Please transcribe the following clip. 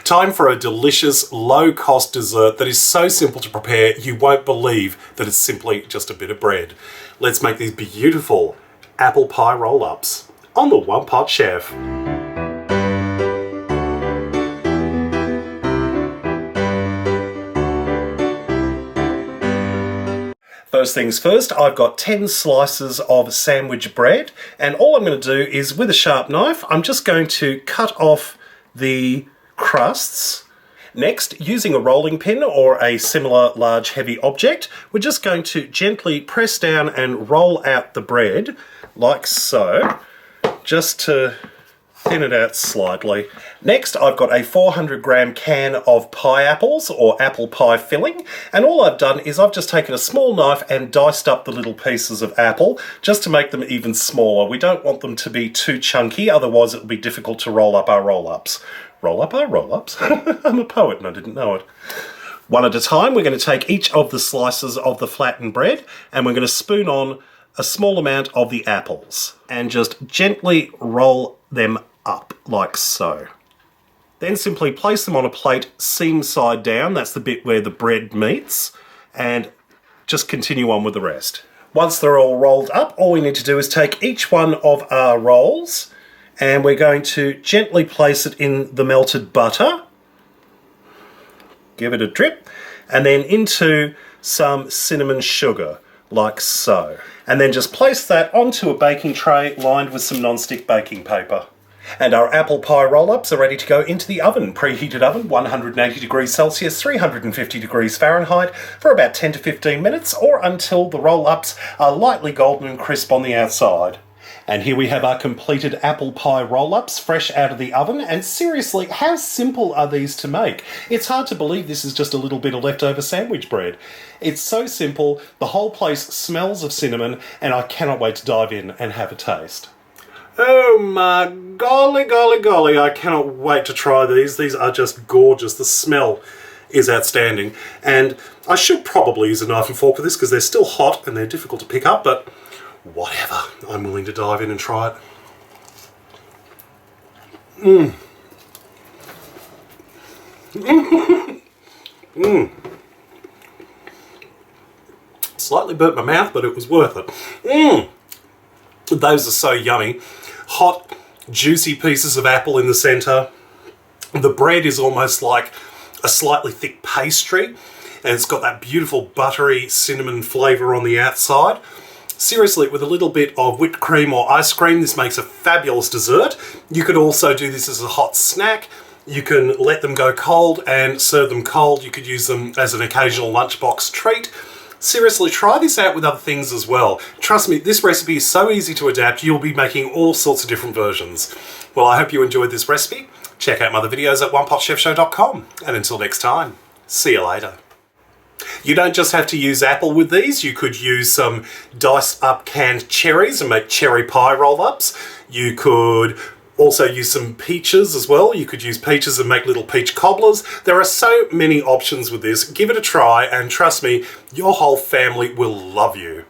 Time for a delicious, low-cost dessert that is so simple to prepare you won't believe that it's simply just a bit of bread. Let's make these beautiful apple pie roll-ups on the One Pot Chef. First things first, I've got 10 slices of sandwich bread, and all I'm going to do is, with a sharp knife, I'm just going to cut off the crusts. Next, using a rolling pin or a similar large heavy object, we're just going to gently press down and roll out the bread, like so, just to thin it out slightly. Next, I've got a 400-gram can of pie apples, or apple pie filling, and all I've done is I've just taken a small knife and diced up the little pieces of apple, just to make them even smaller. We don't want them to be too chunky, otherwise it'll be difficult to roll up our roll-ups. Roll up our roll-ups? I'm a poet and I didn't know it. One at a time, we're going to take each of the slices of the flattened bread, and we're going to spoon on a small amount of the apples, and just gently roll them up, like so. Then simply place them on a plate seam side down, that's the bit where the bread meets, and just continue on with the rest. Once they're all rolled up, all we need to do is take each one of our rolls, and we're going to gently place it in the melted butter, give it a drip, and then into some cinnamon sugar, like so. And then just place that onto a baking tray lined with some non-stick baking paper. And our apple pie roll-ups are ready to go into the oven. Preheated oven, 180 degrees Celsius, 350 degrees Fahrenheit, for about 10 to 15 minutes, or until the roll-ups are lightly golden and crisp on the outside. And here we have our completed apple pie roll-ups, fresh out of the oven, and seriously, how simple are these to make? It's hard to believe this is just a little bit of leftover sandwich bread. It's so simple, the whole place smells of cinnamon, and I cannot wait to dive in and have a taste. Oh my golly, golly, golly, I cannot wait to try these. These are just gorgeous. The smell is outstanding. And I should probably use a knife and fork for this because they're still hot and they're difficult to pick up, but whatever. I'm willing to dive in and try it. Slightly burnt my mouth, but it was worth it. Those are so yummy. Hot, juicy pieces of apple in the centre. The bread is almost like a slightly thick pastry, and it's got that beautiful buttery cinnamon flavour on the outside. Seriously, with a little bit of whipped cream or ice cream, this makes a fabulous dessert. You could also do this as a hot snack. You can let them go cold and serve them cold. You could use them as an occasional lunchbox treat. Seriously, try this out with other things as well. Trust me, this recipe is so easy to adapt, you'll be making all sorts of different versions. Well, I hope you enjoyed this recipe. Check out my other videos at OnePotChefShow.com. And until next time, see you later. You don't just have to use apple with these. You could use some diced up canned cherries and make cherry pie roll-ups. You could also use some peaches as well. You could use peaches and make little peach cobblers. There are so many options with this. Give it a try and trust me, your whole family will love you.